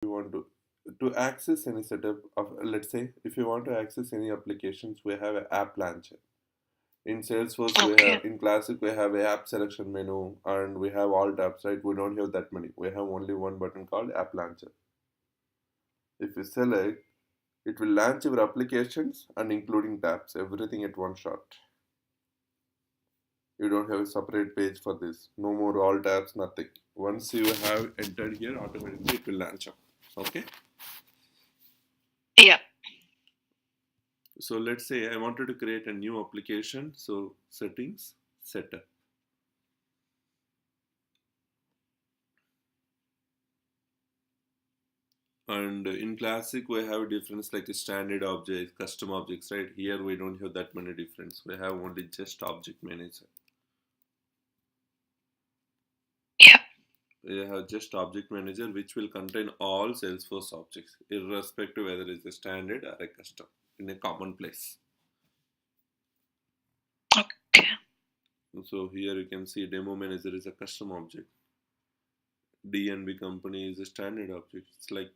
you want to access any setup of, let's say, if you want to access any applications, we have an app launcher. In Salesforce, we Okay. have in Classic we have a app selection menu, and we have all tabs. Right? We don't have that many. We have only one button called app launcher. If you select, it will launch your applications and including tabs, everything at one shot. You don't have a separate page for this. No more all tabs, nothing. Once you have entered here, automatically it will launch up. Okay. Yeah. So let's say I wanted to create a new application. So settings, setup. And in Classic, we have difference like standard objects, custom objects, right? Here we don't have that many difference. We have only just object manager. Yeah. We have just object manager which will contain all Salesforce objects, irrespective whether it's a standard or a custom in a common place. Okay. So here you can see demo manager is a custom object. DNB company is a standard object. It's like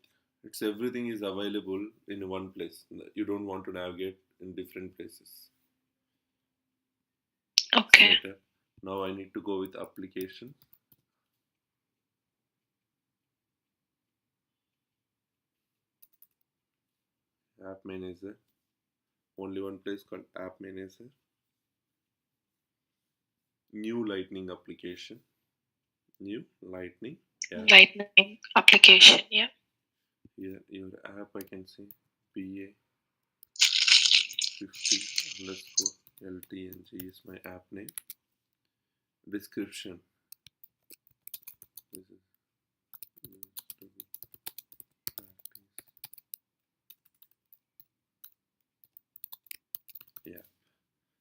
it's everything is available in one place. You don't want to navigate in different places. Okay. Setup. Now I need to go with application. App manager. Only one place called app manager. New lightning application. New lightning. Yeah. Lightning application. Yeah. Here your app I can see PA 50 underscore LTNG is my app name. Description. This is yeah.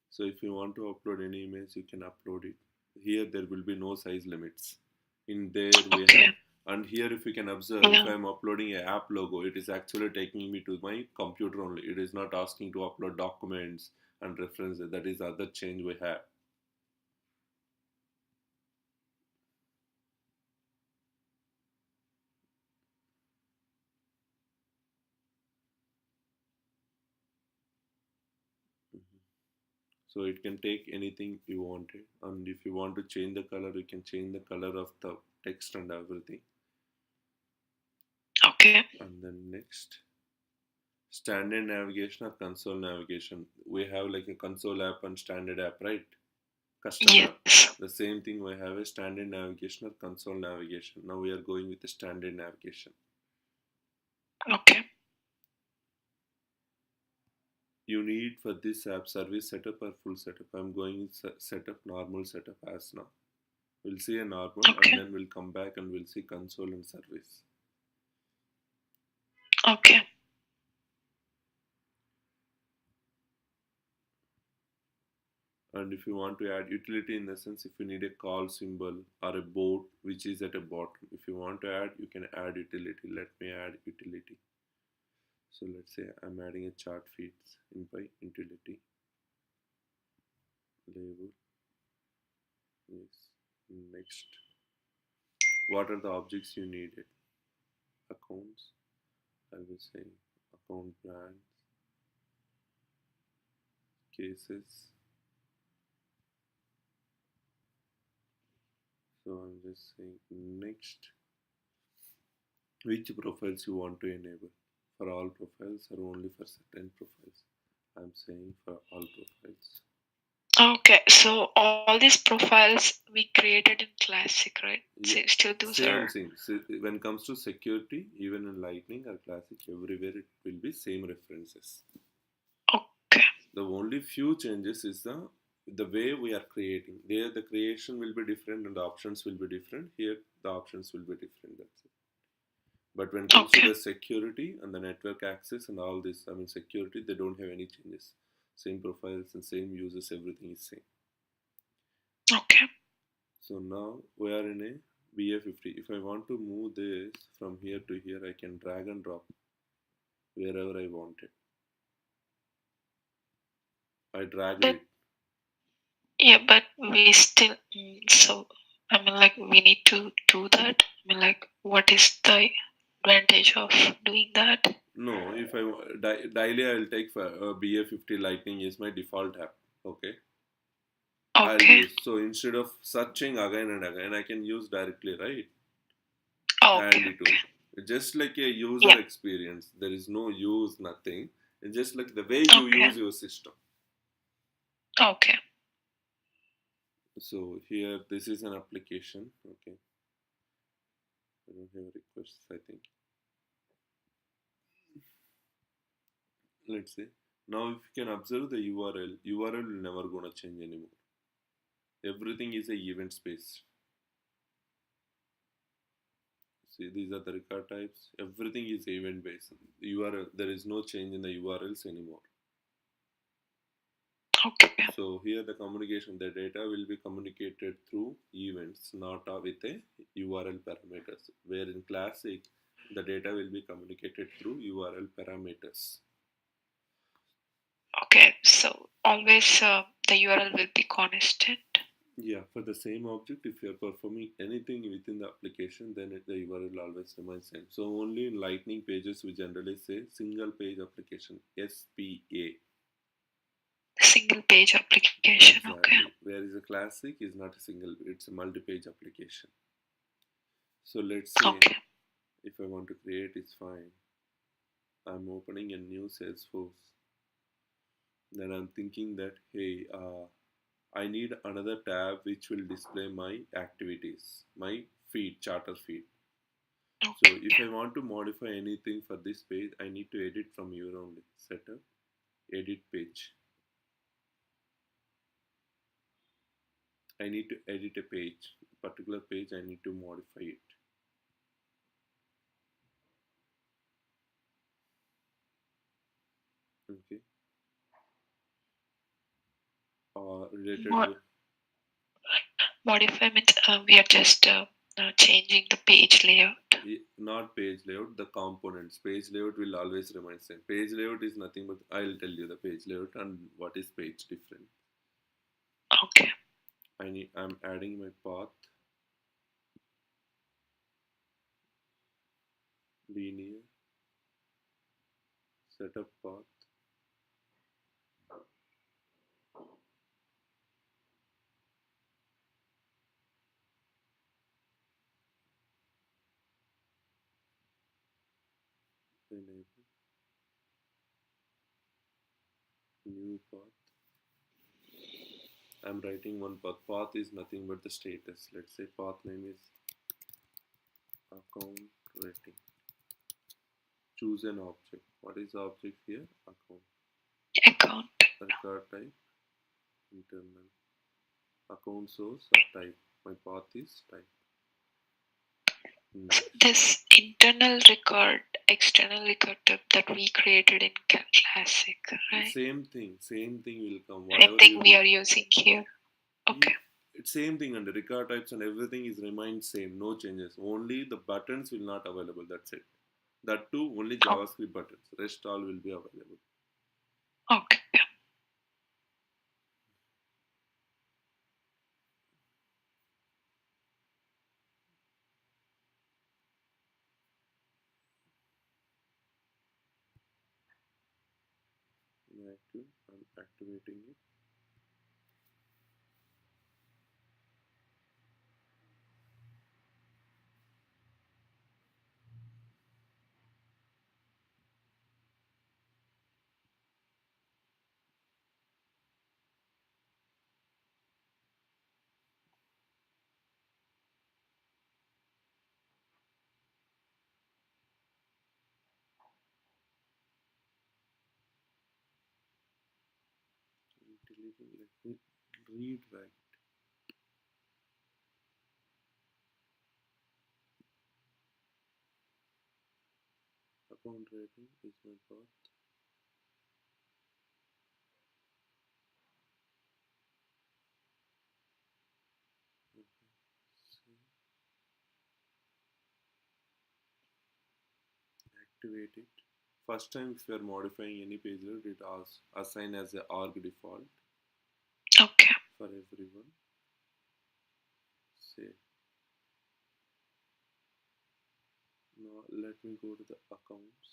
So if you want to upload any image, you can upload it. Here there will be no size limits. In there we Okay. have, and here if you can observe, if Yeah. I am uploading a app logo, it is actually taking me to my computer only. It is not asking to upload documents and references. That is the other change we have. Mhm. So it can take anything you wanted, and if you want to change the color, you can change the color of the text and everything. Okay. And then next, standard navigation or console navigation. We have like a console app and standard app, right? Custom app. Yes. The same thing we have a standard navigation or console navigation. Now we are going with the standard navigation. Okay. You need for this app service setup or full setup. I'm going with setup, normal setup as now. We'll see a normal and Okay. then we'll come back and we'll see console and service. Okay. And if you want to add utility, in the sense if you need a call symbol or a boat which is at a bottom, if you want to add, you can add utility. Let me add utility. So let's say I'm adding a chart feeds in by utility label. Yes. Next, what are the objects you needed? Accounts. I will say account brands, cases. So I'm just saying next, which profiles you want to enable, for all profiles or only for certain profiles. I'm saying for all profiles. Okay. So all these profiles we created in Classic, right? Yeah, Still those same are thing. So when it comes to security, even in Lightning or Classic, everywhere it will be same references. okay. The only few changes is the way we are creating. There the creation will be different and the options will be different. Here the options will be different. That's it. But when it comes to Okay. the security and the network access and all this, I mean security, they don't have any changes. Same profiles and same users, everything is same. Okay. So now we are in a BA50. If I want to move this from here to here, I can drag and drop wherever I want it. I dragged But it. yeah, but we still so I mean like we need to do that. I mean like what is the advantage of doing that? No, if daily, I'll take for BA50 Lightning is my default app. Okay, I'll Okay. use. So instead of searching again and again, I can use directly, right? Okay. Handy tool. Okay. Just like a Yeah. user experience. There is no use, nothing. It's just like the way you Okay. use your system. Okay. So here, this is an application. Okay, I don't have requests, I think. Let's see. Now, if you can observe the URL will never gonna change anymore. Everything is a event space. See, these are the record types. Everything is event based. URL, there is no change in the URLs anymore. Okay. So here the communication, the data will be communicated through events, not with a URL parameters. Where in Classic, the data will be communicated through URL parameters. Okay. So always the URL will be constant. Yeah, for the same object, if you are performing anything within the application, then the URL always remains same. So only in Lightning pages we generally say single page application, SPA. Single page application. Okay. Exactly. Whereas a Classic is not a single, it's a multi-page application. So let's say Okay. if I want to create, it's fine. I'm opening a new Salesforce. Then I'm thinking that, hey, I need another tab which will display my activities, my feed, charter feed. So if Okay. I want to modify anything for this page, I need to edit from here only. Setup, edit page. I need to edit a page, a particular page, I need to modify it. Okay. Related Mo- with modify means we are just changing the page layout. not page layout, the components. Page layout will always remain same. Page layout is nothing but I'll tell you the page layout and what is page different. Okay. I'm adding my path, linear, setup path, enable, new path. I'm writing one path. Path is nothing but the status. Let's say path name is account rating. Choose an object. What is the object here? Account. Account. Record type, internal. Account source or type. My path is type. Next. This internal record, external record type that we created in Classic, right? Same thing will come. Same Whatever thing you we do. are using here. Okay. It's same thing and the record types and everything is remained same, no changes. Only the buttons will not available. That's it. That too, only Oh, JavaScript buttons. Rest all will be available. okay. Inactive. I'm activating it. Deleting. Let me read right. Account rating is my path. Okay. So activate it. First time if you are modifying any page load, it assign as a arg default Okay. for everyone. Save. Now let me go to the accounts.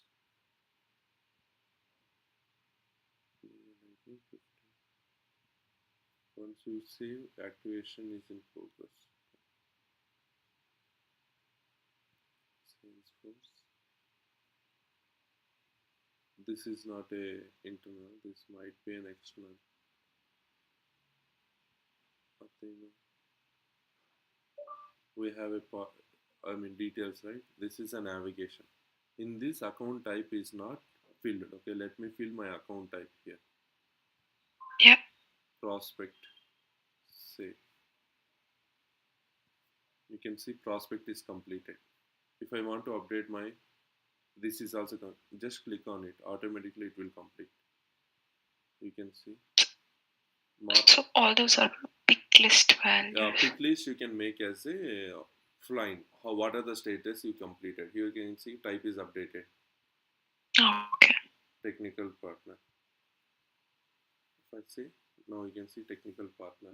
Once you save, activation is in progress. Salesforce. This is not a internal. This might be an external. Athena. We have details, right? This is a navigation. In this, account type is not filled. Okay, let me fill my account type here. Yeah. Prospect. Say. You can see prospect is completed. If I want to update my, this is also just click on it. Automatically it will complete. You can see. So all those are pick list values. Pick list you can make as a line. What are the status you completed? Here you can see type is updated. Okay. Technical partner. If I say now you can see technical partner.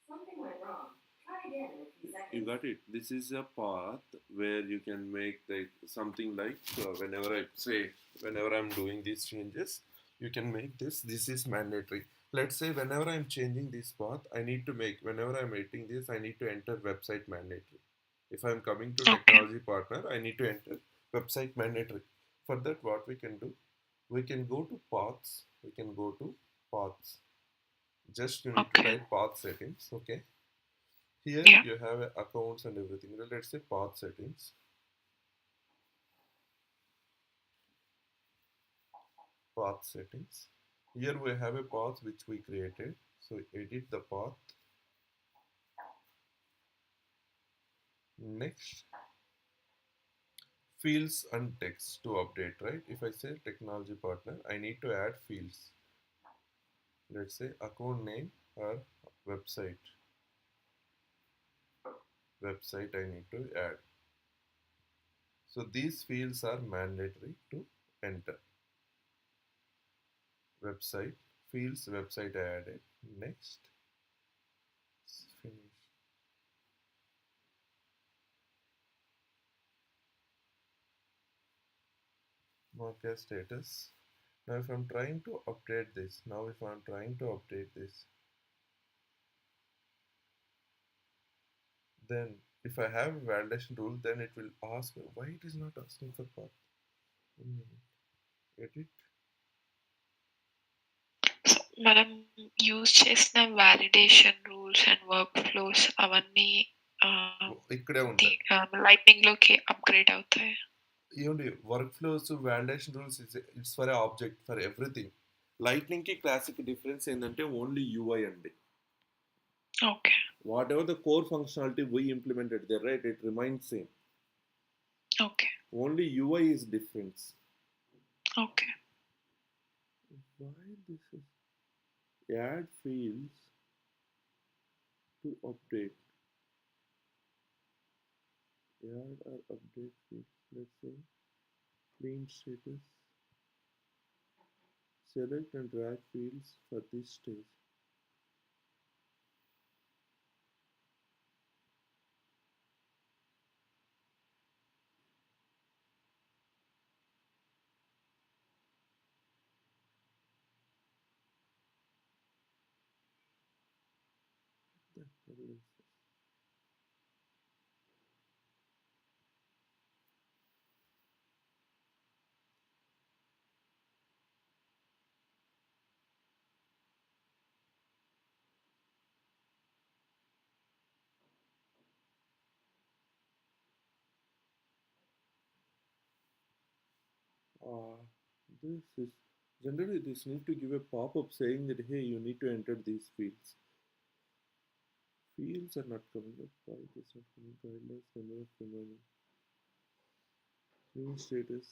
Something went wrong. Try again in a few seconds. You got it. This is a path where you can make something like whenever I'm doing these changes, you can make this. This is mandatory. Let's say whenever I'm changing this path, I need to make, whenever I'm editing this, I need to enter website mandatory. If I'm coming to technology partner, I need to enter website mandatory. For that, what we can do, we can go to paths. We can go to paths. Just you need to type path settings. Okay. Here you have accounts and everything. Let's say path settings. Path settings. Here we have a path which we created. So edit the path. Next, fields and text to update, right? If I say technology partner, I need to add fields. Let's say account name or website. Website I need to add. So these fields are mandatory to enter. Website, fields, website I added. Next, finish. Mark as status. Now if I'm trying to update this, then if I have a validation rule, then it will ask me why it is not asking for path. Edit. So మనం use చేసిన validation rules and work flows అవన్నీ ఇక్కడే ఉంటాయి. Lightning లోకి upgrade అవుతాయి. ఏమండి work flows validation rules it's for a object for everything. Lightning కి classic difference ఏంటంటే ఓన్లీ యూఐ అండి. Okay. Whatever the core functionality we implemented there, right, it remains same. Okay. Only UI is difference. Okay. Why this is add fields to update. Add or update fields. Let's say clean status. Select and drag fields for this stage. This is generally this need to give a pop-up saying that hey, you need to enter these fields. Fields are not coming up. Why it is not coming? Guidelines, number of remaining. Clean status.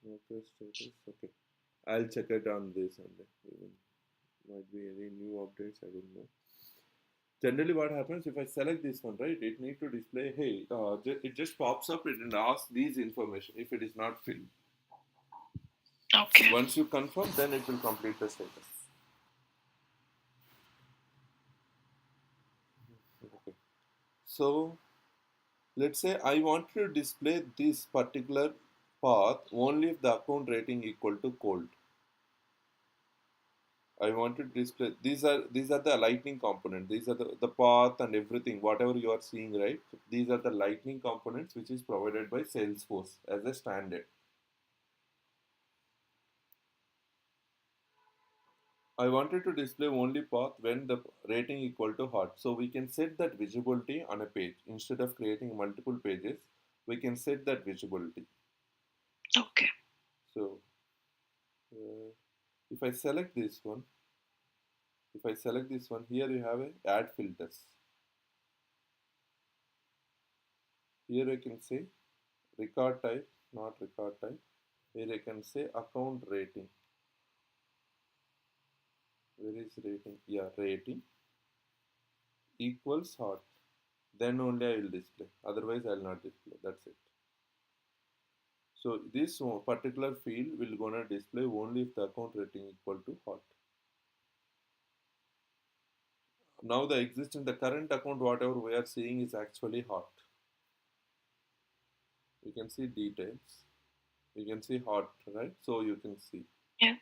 Worker status. Okay. I'll check it on this and even might be any new updates. I don't know. Generally, what happens if I select this one, right? It need to display, hey, it just pops up and asks these information if it is not filled. Okay. Once you confirm, then it will complete the status. Okay. So let's say I want to display this particular path only if the account rating equal to cold. I want to display these are the lightning component. These are the path and everything, whatever you are seeing, right? These are the lightning components which is provided by Salesforce as a standard. I wanted to display only path when the rating equal to hot. So we can set that visibility on a page. Instead of creating multiple pages, we can set that visibility. Okay. So if I select this one, here you have a add filters. Here I can say record type, not record type. Here I can say account rating. Where is rating? Yeah, rating equals hot. Then only I will display. Otherwise, I will not display. That's it. So this particular field will gonna display only if the account rating equal to hot. Now the current account, whatever we are seeing is actually hot. You can see details. You can see hot, right? So you can see. Yeah.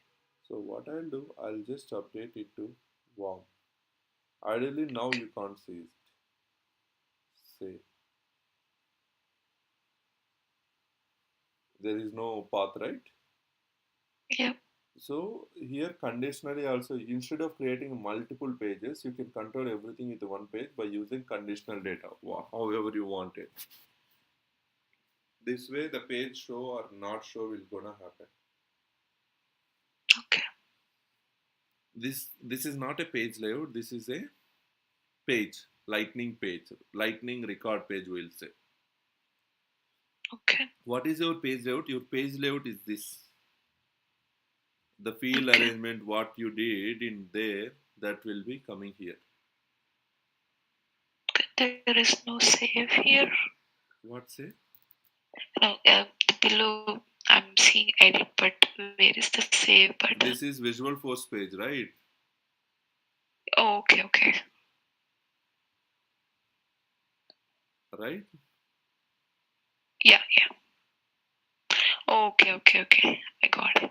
So what I'll do, I'll just update it to warm. Ideally now you can't see it. Say there is no path, right? Yeah. So here conditionally also, instead of creating multiple pages, you can control everything with one page by using conditional data, however you want it. This way the page show or not show will gonna happen. Okay. This is not a page layout, this is a page, lightning record page, we'll say. Okay. What is your page layout? Your page layout is this. The field Okay. arrangement, what you did in there, that will be coming here. There is no save here. What say? No, below I'm seeing edit, but where is the save button? This is Visualforce page, right? Oh, okay, okay. Right? Yeah, yeah. Okay, okay, okay. I got it.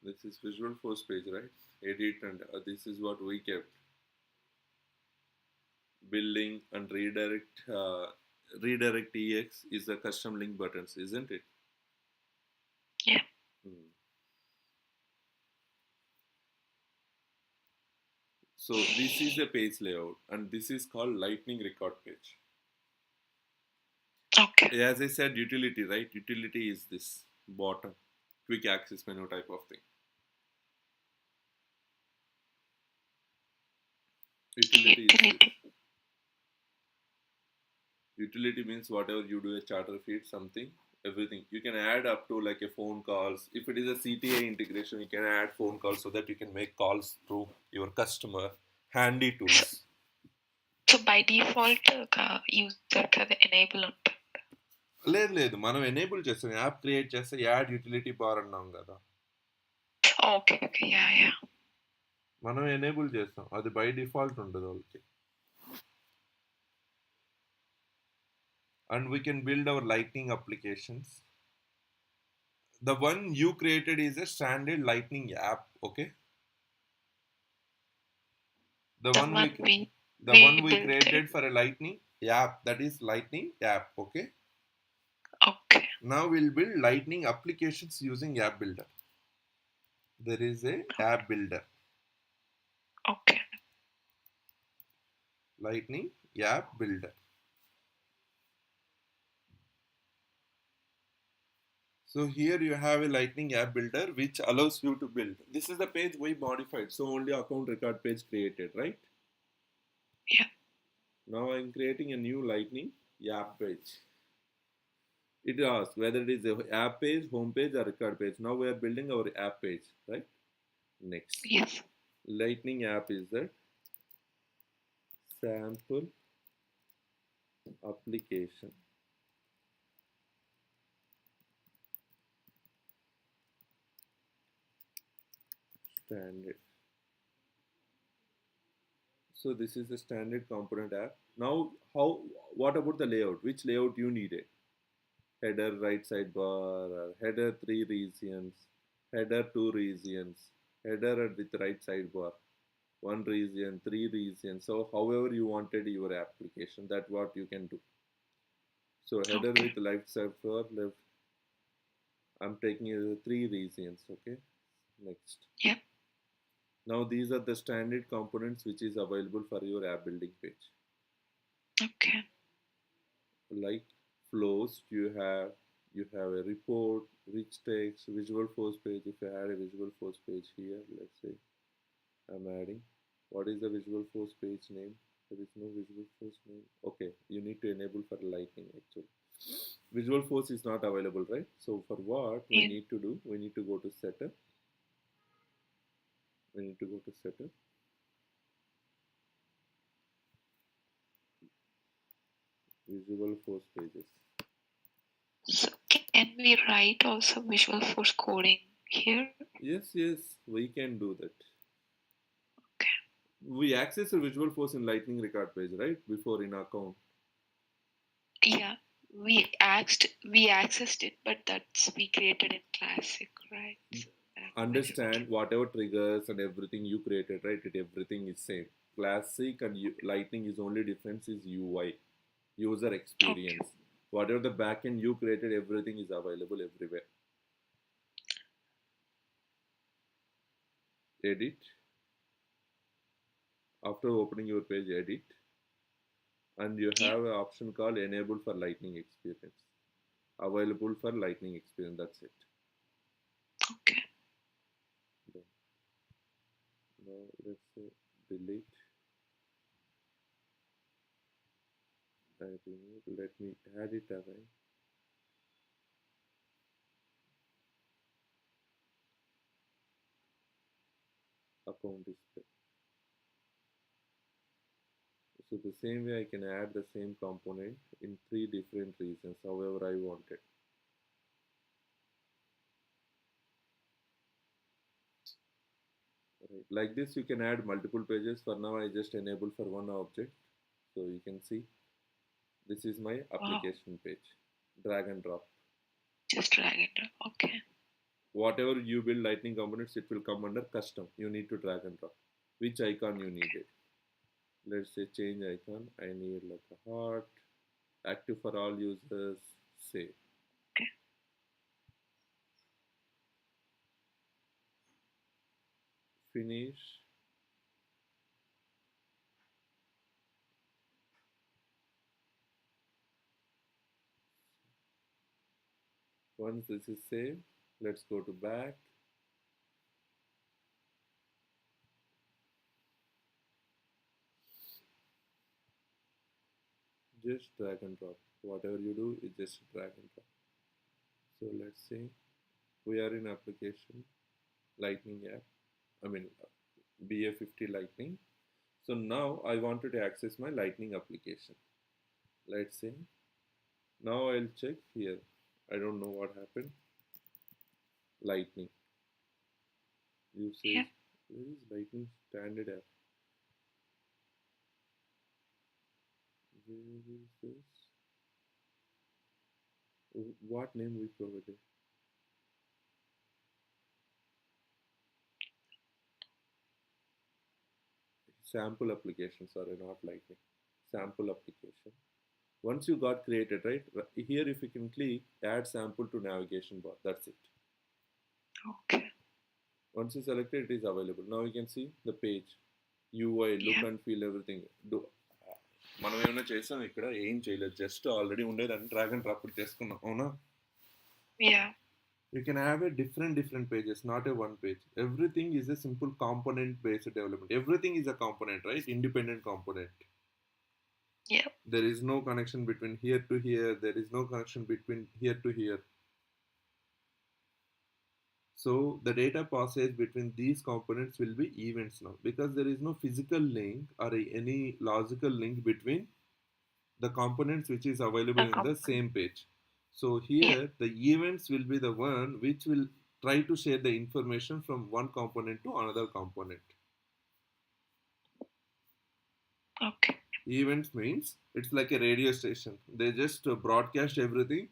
This is Visualforce page, right? Edit, and this is what we kept. Building and redirect EX is the custom link buttons, isn't it? Yeah. So this is a page layout, and this is called lightning record page. Okay. As I said, utility, right? Utility is this bottom quick access menu type of thing. Utility means whatever you do, a charter feed, something, everything. You can add up to like a phone calls. If it is a CTA integration, you can add phone calls so that you can make calls through your customer. Handy tools. So by default, user kada enable ఉంటుంది. లేదు మనం enable చేస్తాం, app create చేస్తే add utility bar అన్నాం కదా. Okay okay yeah yeah మనం enable చేస్తాం, అది బై డిఫాల్ట్ ఉండదు వాళ్ళకి. And we can build our lightning applications. The one you created is a standard lightning app, okay? The one we created for a lightning app, that is lightning app, okay? Okay. Now we'll build lightning applications using app builder. There is a app builder. Okay. Lightning app builder. So here you have a lightning app builder which allows you to build. This is the page we modified, so only account record page created, right? Yeah. Now I'm creating a new lightning app page. It asks whether it is a app page, home page, or record page. Now we are building our app page, right? Next. Yes. Lightning app is that sample application. Standard. So this is the standard component app. Now, what about the layout? Which layout you needed? Header right sidebar, header 3 regions, header 2 regions, header with right sidebar, 1 region, 3 regions. So however you wanted your application, that what you can do. So header Okay. with left sidebar, left. I'm taking 3 regions. Okay. Next. Yep. Now these are the standard components which is available for your app building page. Okay. Like flows, you have a report, rich text, visual force page. If you add a visual force page here, let's say I'm adding. What is the visual force page name? There is no visual force name. Okay, you need to enable for lightning actually. Visual force is not available, right? So for what we Yeah. need to do, we need to go to setup. We need to go to setup. Visual force pages. So can we write also Visual Force coding here? Yes, we can do that. Okay. We access a visual force in lightning record page, right? Before in account. Yeah. We accessed it, but that's we created in Classic, right? So Understand whatever triggers and everything you created, right? Everything is same. Classic and lightning is only difference is UI, user Okay. experience. Whatever the backend you created, everything is available everywhere. Edit. After opening your page, edit, and you Yeah. have an option called enable for lightning experience. Available for lightning experience. That's it. Okay. Now let's say delete. I remove. Let me add it again. Account display. So the same way I can add the same component in 3 different regions, however I want it. Right. Like this you can add multiple pages. For now I just enable for one object. So you can see this is my Wow. application page. Drag and drop. Just drag it down. Okay. Whatever you build lightning components, it will come under custom. You need to drag and drop. Which icon you needed. Let's say change icon. I need like a heart. Active for all users. Save. Okay. Finish. Once this is saved, let's go to back. Just drag and drop. Whatever you do is just drag and drop. So let's say we are in application lightning app, I mean BA50 lightning. So now I wanted to access my lightning application. Let's say now I'll check here. I don't know what happened. Lightning Yeah. usage. Where is lightning standard app? Where is this? What name we provided? Sample application, sorry, not lightning. Sample application. Once you got created, right? Here, if you can click add sample to navigation bar, that's it. Okay. Once you select it, it is available. Now you can see the page, UI, look Yeah. and feel everything. మనం ఏమైనా చేసాం ఇక్కడ ఏం చేయలేదు just already ఉండేదాన్ని drag and drop చేసుకున్నాం అవునా Yeah. you can have a different pages, not a one page. Everything is a simple component based development. Everything is a component, right? Independent component. Yeah. There is no connection between here to here. There is no connection between here to here. So the data passage between these components will be events now, because there is no physical link or any logical link between the components which is available A in the component. same page. So Yeah. here the events will be the one which will try to share the information from one component to another component. Okay. Events means it's like a radio station. They just broadcast everything.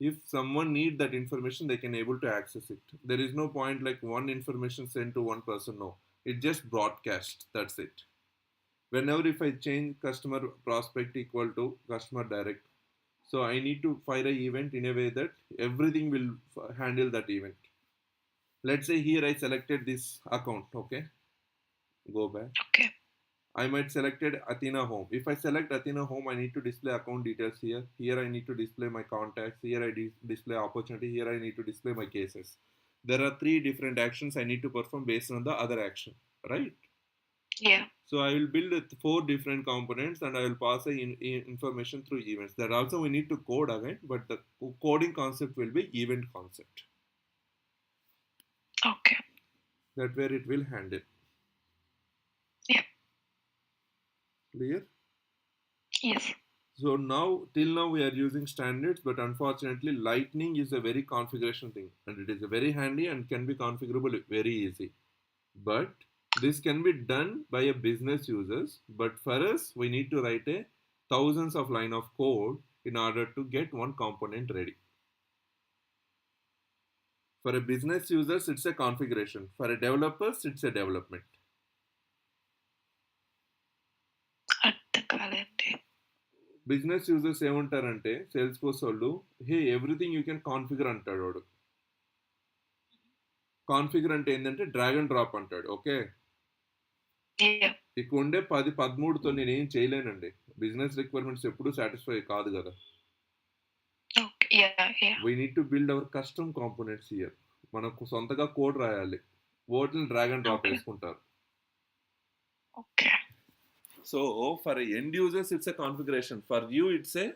If someone need that information, they can able to access it. There is no point like one information sent to one person. No, it just broadcast. That's it. Whenever if I change customer prospect equal to customer direct, so I need to fire a event in a way that everything will handle that event. Let's say here I selected this account. Okay, go back. Okay. I might selected Athena Home. If I select Athena Home, I need to display account details here. Here I need to display my contacts. Here I display opportunity. Here I need to display my cases. There are three different actions I need to perform based on the other action, right? Yeah. So I will build four different components and I will pass the information through events. That also we need to code again, but the coding concept will be event concept. Okay. That where it will handle. Yeah. Clear? Yes. So now, till now we are using standards, but unfortunately Lightning is a very configuration thing and it is a very handy and can be configurable very easy. But this can be done by a business users, but for us we need to write a thousands of line of code in order to get one component ready. For a business users it's a configuration, for a developers it's a development. అర్థం కాలేండి. Business users ఏమంటారంటే sales force వాళ్ళు హే everything you can configure అంటాడు వాడు. Configure అంటే ఏంటంటే drag and drop అంటాడు. Okay, Yeah. ఇక ఉండే 10-13తో నేను ఏం చేయలేనండి. బిజినెస్ రిక్వైర్మెంట్స్ ఎప్పుడు సాటిస్ఫై కాదు కదా. Okay. Yeah. Yeah. We need to build our custom components here. మనకు సొంతగా కోడ్ రాయాలి. వాటిని డ్రాగ్ అండ్ డ్రాప్ Okay. వేసుకుంటారు. Okay. So for end users it's a configuration, for you it's a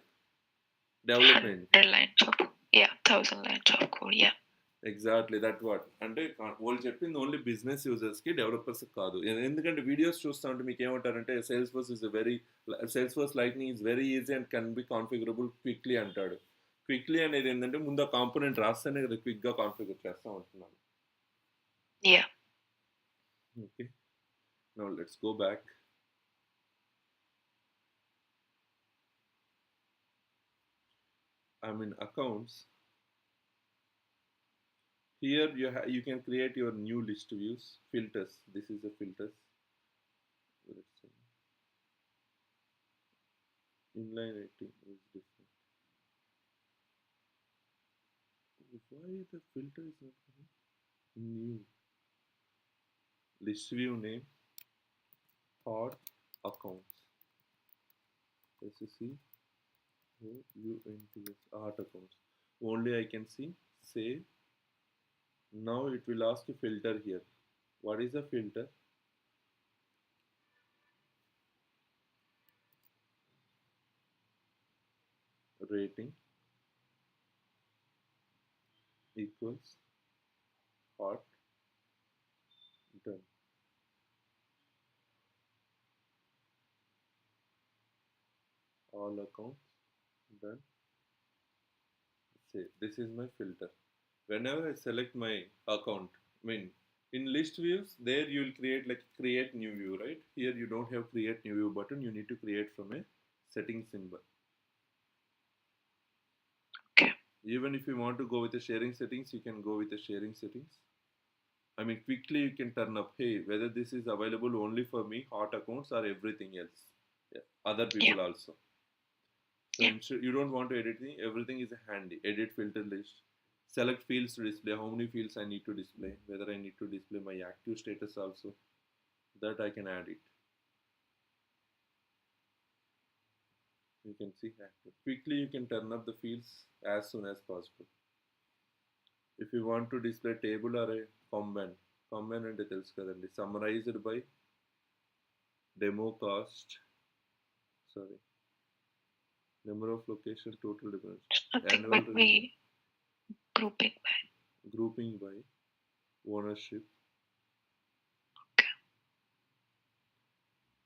development. 100 lines of, yeah, 1000 lines of code. Yeah. Exactly that what అంటే వాళ్ళు చెప్పింది only business యూజర్స్కి, డెవలపర్స్కి కాదు. ఎందుకంటే వీడియోస్ చూస్తూ ఉంటే మీకు ఏమంటారంటే sales force is sales force lightning is very easy and can be configurable quickly అంటాడు. క్విక్లీ అనేది ఏంటంటే ముందు ఆ కాంపోనెంట్ రాస్తేనే కదా క్విక్గా కాన్ఫిగర్ చేస్తూ ఉంటున్నాను. Yeah. Okay, now let's go back. I'm in accounts. Here you can create your new list views, filters. This is the filters. Let's see. Inline writing is different. Why the filter is not coming? New list view name, hot accounts. SC OUNTS art accounts. Only I can see save. Now it will ask you filter here. What is the filter? Rating equals hot, done. All accounts, done. Say this is my filter. Whenever I select my account, I mean in list views there you will create like create new view, right? Here you don't have create new view button, you need to create from a setting symbol. Okay. Even if you want to go with the sharing settings, you can go with the sharing settings. I mean quickly you can turn up, hey, whether this is available only for me, hot accounts, or everything else. Yeah, other people Yeah. also. So Yeah. you don't want to edit everything is a handy. Edit filter list. Select fields to display. How many fields I need to display. Whether I need to display my active status also. That I can add it. You can see active. Quickly you can turn up the fields as soon as possible. If you want to display table or a combine. Combine and తెలుసు కదండి. Summarized by demo cost. Sorry. Number of location, total difference. Nothing Annual but revenue. we grouping by. Grouping by ownership, Okay.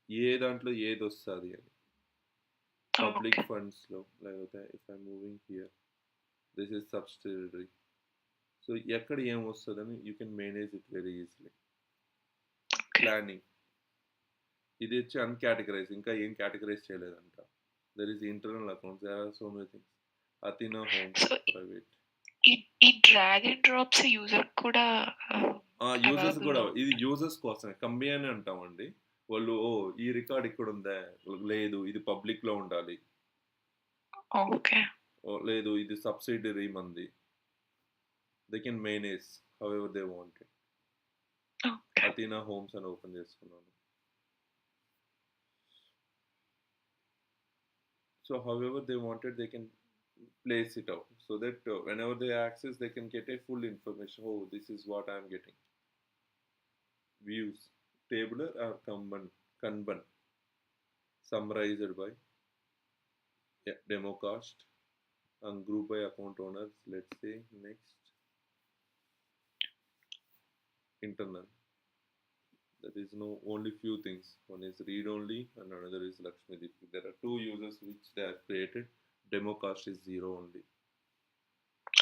ఏ దాంట్లో ఏది వస్తుంది అని, public Okay. ఫండ్స్లో, లేకపోతే if I moving here this is subsidiary. So ఎక్కడ ఏం వస్తుందని you can manage it very easily. Okay. Planning, ఇది వచ్చి అన్కేటగరైజ్, ఇంకా ఏం కేటగరైజ్ చేయలేదంట. There is internal accounts, there are so many things. Athena homes So private. ఈ drag and drops user కూడా యూజర్స్ కూడా, available. ఇది యూజర్స్ కోసమే కంబి అని అంటామండి. వాళ్ళు ఓ ఈ రికార్డ్ ఇక్కడ ఉందా, లేదు ఇది పబ్లిక్లో ఉండాలి, Okay. ఓ లేదు ఇది సబ్సిడరీ మంది. They can manage however they want. Okay. Athena homes అని ఓపెన్ చేసుకున్నాను. So however they wanted, they can place it out so that whenever they access, they can get a full information. Oh, this is what I am getting. Views, tabular or Kanban, summarized by demo cost and group by account owners. Let's say next internal. There is no only few things. One is read only and another is Lakshmi Deepi. There are two users which they have created. Demo cost is 0 only.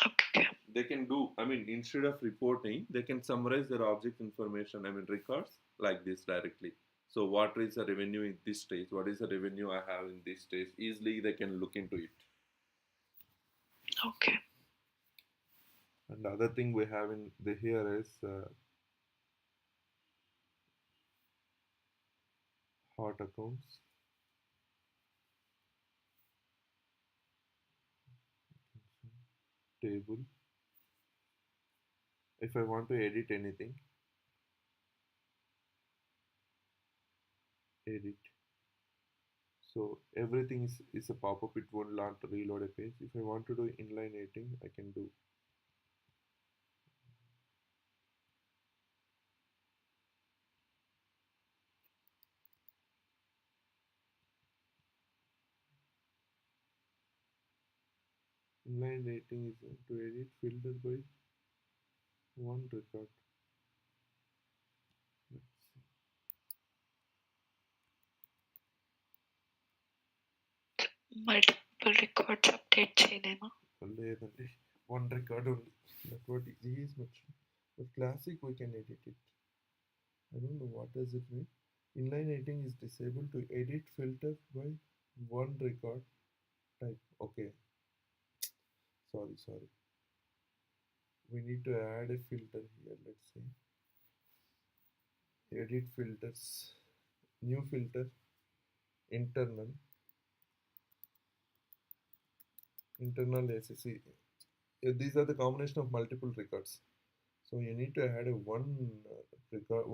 Okay. They can do, I mean, instead of reporting, they can summarize their object information, I mean, records like this directly. So, what is the revenue in this stage? What is the revenue I have in this stage? Easily, they can look into it. Okay. And the other thing we have in the here is hot accounts. Table. If I want to edit anything, edit. So everything is a pop-up, it won't want to reload a page. If I want to do inline editing, I can do. Inline editing is to edit filter by one record. Let's see. Multiple records update చేయలేమా? లేదండి, one record only. That's what it is much. But classic we can edit it. I don't know what does it mean. Inline editing is disabled to edit filter by one record type. Okay. Sorry. We need to add a filter here. Let's see. Edit filters. New filter. Internal SSC. These are the combination of multiple records. So you need to add a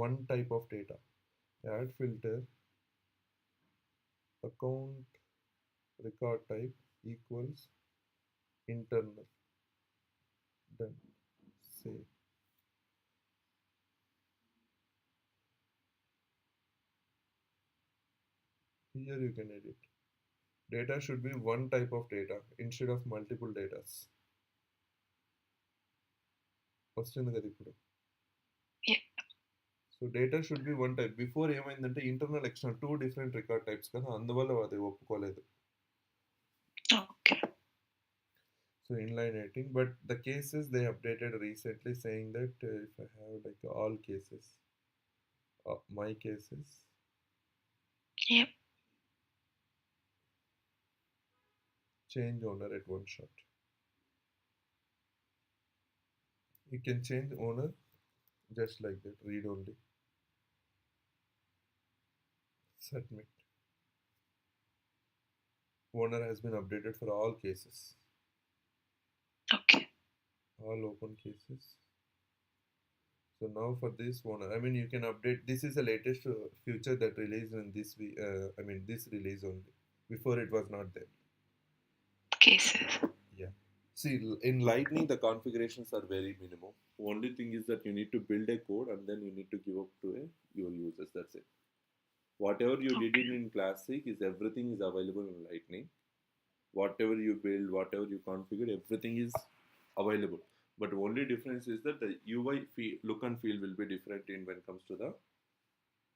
one type of data. Add filter account record type equals internal. Done. Save. Here you can edit. Data should be one type of data instead of multiple datas. వస్తుంది కదా ఇప్పుడు. Yeah. So data should be one type. Before ఏమైందంటే internal external two different record types కదా, అందువల్ల అది ఒప్పుకోలేదు. Okay. So inline editing, but the cases they updated recently saying that if I have like all cases, my cases, Yep. change owner at one shot. You can change owner just like that, read only. Submit. Owner has been updated for all cases. Okay. All open cases. So now for this owner, I mean you can update. This is the latest feature that released in this this release only. Before it was not there. Cases. Yeah. See, in Lightning the configurations are very minimum. Only thing is that you need to build a code and then you need to give up to your users. That's it. Whatever you did in Classic is everything is available in Lightning. Whatever you build, whatever you configure, everything is available. but only difference is that the UI look and feel will be different in when it comes to the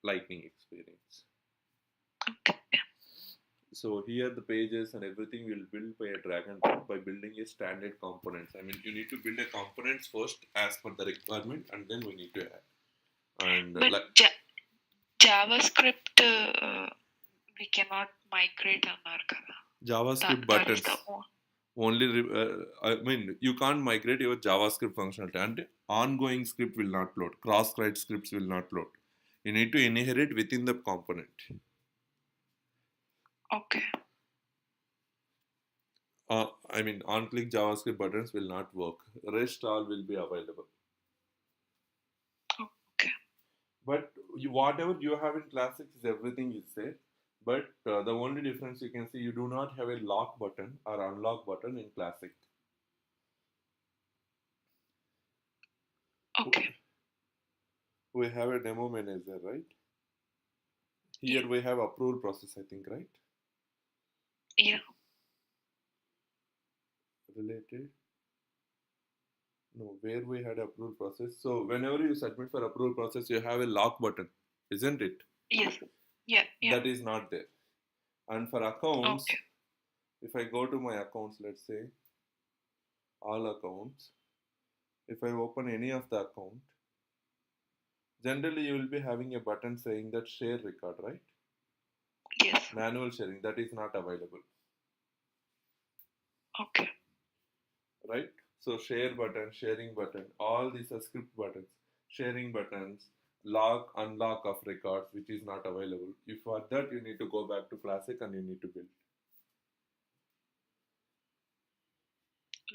Lightning experience. Okay. So here the pages and everything will build by a drag and drop by building a standard components. I mean, you need to build a components first as per the requirement, and then we need to add. And But JavaScript we cannot migrate అన్నారు కదా. JavaScript That is buttons the only. I mean, you can't migrate your JavaScript functionality, and ongoing script will not load. Cross-site scripts will not load. You need to inherit within the component. Okay. I mean, on-click JavaScript buttons will not work. Rest all will be available. Okay. But whatever you have in Classic is everything is there. But the only difference you can see, you do not have a lock button or unlock button in Classic. Okay. We have a demo manager, right? Here we have approval process, I think, right? Yeah. Related. No, where we had approval process. So whenever you submit for approval process, you have a lock button, isn't it? Yes. Yeah. That is not there. And for accounts, Okay. if I go to my accounts, let's say all accounts, if I open any of the account, generally you will be having a button saying that share record, right? Yes. Manual sharing, that is not available. Okay. Right? So share button, sharing button, all these are script buttons. Sharing buttons, lock, unlock of records, which is not available. If for that, you need to go back to Classic and you need to build.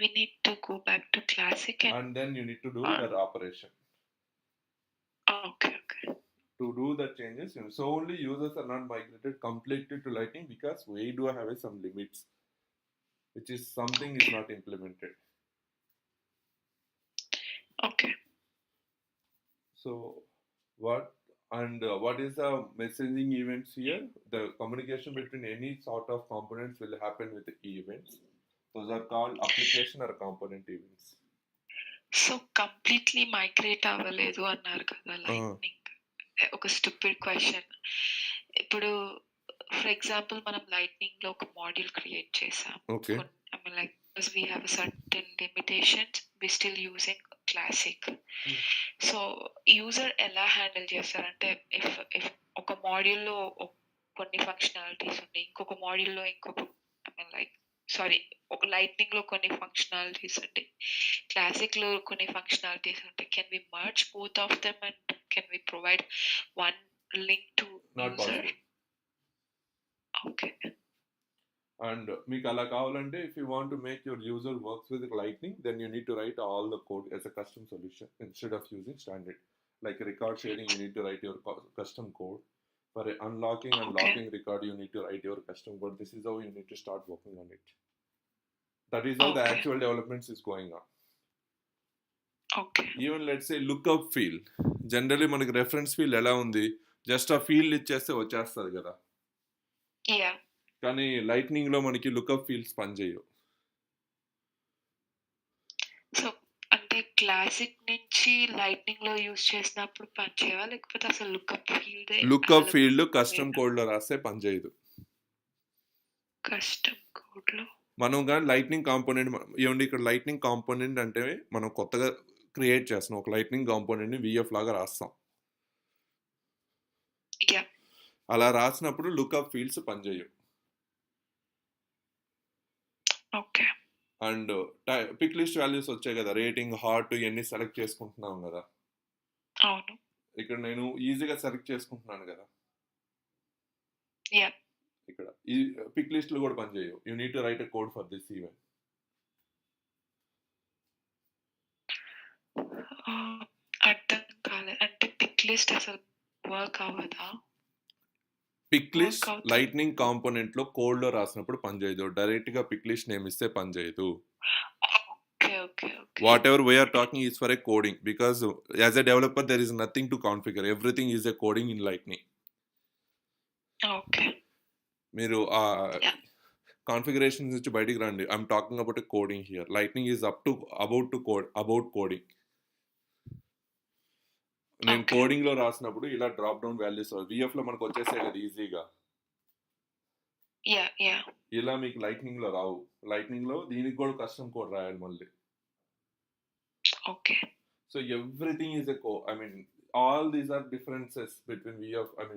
We need to go back to Classic And then you need to do that operation. Okay. Okay. To do the changes, so only users are not migrated completely to Lightning because we do have some limits, which is something is not implemented. Okay. So what is the messaging events here? The communication between any sort of components will happen with the events. Those are called application or component events. So completely migrate అవ్వలేదు అన్నారు కదా lightning. ఒక stupid question. ఇప్పుడు for example మనం lightning లో ఒక module create చేసాం. Okay. I mean, like, because we have certain limitations, we still using Classic. So user ఎలా హ్యాండిల్ చేస్తారంటే if ఒక మాడ్యూల్లో కొన్ని ఫంక్షనాలిటీస్ ఉన్నాయి, ఇంకొక మాడ్యూల్లో ఇంకొక ఐ మీన్ లైక్ ఒక లైట్నింగ్ లో కొన్ని ఫంక్షనాలిటీస్ ఉంటాయి, క్లాసిక్ లో కొన్ని ఫంక్షనాలిటీస్ ఉంటాయి. Can we merge both of them and can we provide one link to Not user? possible. Okay. And మీకు అలా కావాలంటే if you want to make your user works with Lightning, then you need to write all the code as a custom solution instead of using standard. Like record sharing, you need to write your custom code. For unlocking and locking record, you need to write your custom code. This is how you need to start working on it. That is how the actual developments is going on. Okay. Even let's say lookup field. Generally మనకి reference field ఎలా ఉంది, just ఆ field ఇచ్చేస్తే వచ్చేస్తుంది కదా. Yeah. కానీ lightning లో మనకి లుకప్ ఫీల్డ్స్ పనిచేయవు. సో అంటే క్లాసిక్ నుంచి లైట్నింగ్ లో యూజ్ చేసినప్పుడు పనిచేయవా, లేకపోతే అసలు లుకప్ ఫీల్డ్ కస్టమ్ కోడ్ లో రాస్తే పనిచేయదు. కస్టమ్ కోడ్ లో మనం కానీ లైట్నింగ్ కాంపోనెంట్ ఏమండి, ఇక్కడ లైట్నింగ్ కాంపోనెంట్ అంటే మనం కొత్తగా క్రియేట్ చేస్తాం ఒక లైట్నింగ్ కాంపోనెంట్ ని విఎఫ్ లాగా రాస్తాం. అలా రాసినప్పుడు లుకప్ ఫీల్డ్స్ పనిచేయవు. Okay. And pick list values వచ్చాయి కదా, రేటింగ్, హార్ట్ ఇవన్నీ సెలెక్ట్ చేసుకుంటున్నాం కదా. అవును. ఇక్కడ నేను ఈజీగా సెలెక్ట్ చేసుకుంటున్నాను కదా. ఇక్కడ ఈ పిక్ లిస్ట్లు కూడా పనిచేయవు. You need to right a code for this event. అర్థం కాలేదు. అంటే పిక్ లిస్ట్ అసలు వర్క్ అవ్వదా? పిక్ లిస్ట్ లైట్నింగ్ కాంపోనెంట్ లో కోడ్ లో రాసినప్పుడు పనిచేయదు. డైరెక్ట్ గా పిక్ లిస్ట్ నేమ్ ఇస్తే పనిచేయదు. Whatever we are talking is for a coding, because as a developer there is nothing to configure. Everything is a coding in Lightning. Okay. మీరు configurations నుంచి బయటికి రండి. I'm talking about coding here. Lightning is about coding. నేను okay. కోడింగ్లో రాసినప్పుడు ఇలా drop down values విఎఫ్లో మనకు వచ్చేసాయి కదా ఈజీగా. యా ఇలా మీకు లైట్నింగ్లో రావు. లైట్నింగ్లో దీనికి కూడా కస్టమ్ కోడ్ రాయాలి మళ్ళీ. Okay. So everything is all these are differences between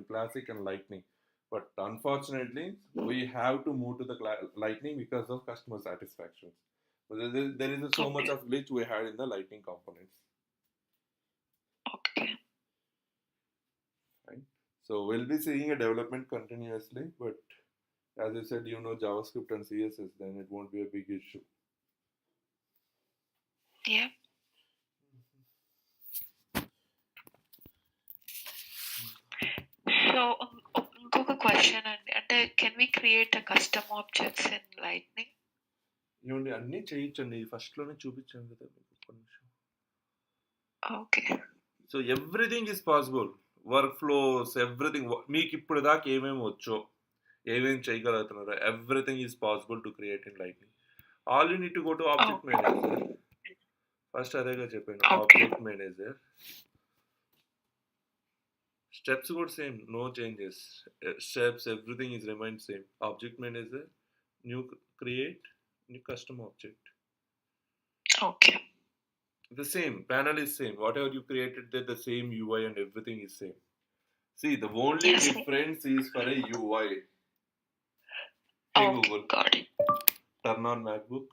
Classic and Lightning. But unfortunately, we have to move to the Lightning because of customer satisfaction. But there is so much of glitch we had in the Lightning components. Okay. Right. So we'll be seeing a development continuously, but as you said, JavaScript and CSS, then it won't be a big issue. Yeah. So ఇంకొక question అండి, అంటే can we create custom objects in Lightning? ఏమండి అన్నీ చేయొచ్చండి. ఫస్ట్లోనే చూపించాను కదా మీకు. ఒక్క నిమిషం. Okay. So everything is possible. Work flows everything. మీకు ఇప్పుడు దాకా ఏమేమి వచ్చో, ఏమేమి చేయగలుగుతున్నారో, everything is possible to create in Lightning. All you need to go to object manager. First అదేగా చెప్పాను, object manager. Steps would same, no changes. Steps, everything is remained same. Object manager, new create, new custom object. Okay. The same panel is same. Whatever you created there, the same UI and everything is same. See, the only difference is for a UI. Hey okay, Google, got it. turn on MacBook.